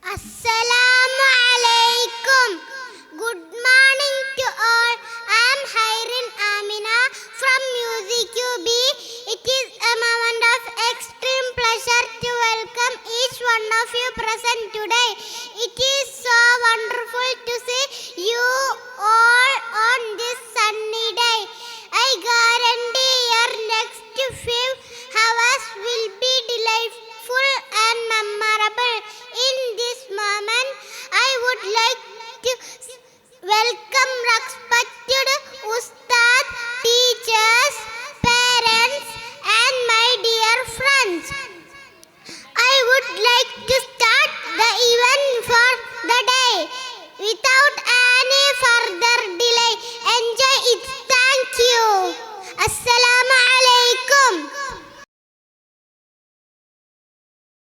Assalamu alaikum. Good morning to all. I am Hairin Amina from Music UB. It is a moment of extreme pleasure to welcome each one of you present today. It is so wonderful to see you all on this sunny day. I guarantee your next few hours will be delightful and memorable. In this moment, I would like to welcome respected Ustad, teachers, parents, and my dear friends. I would like to start the event for the day. Without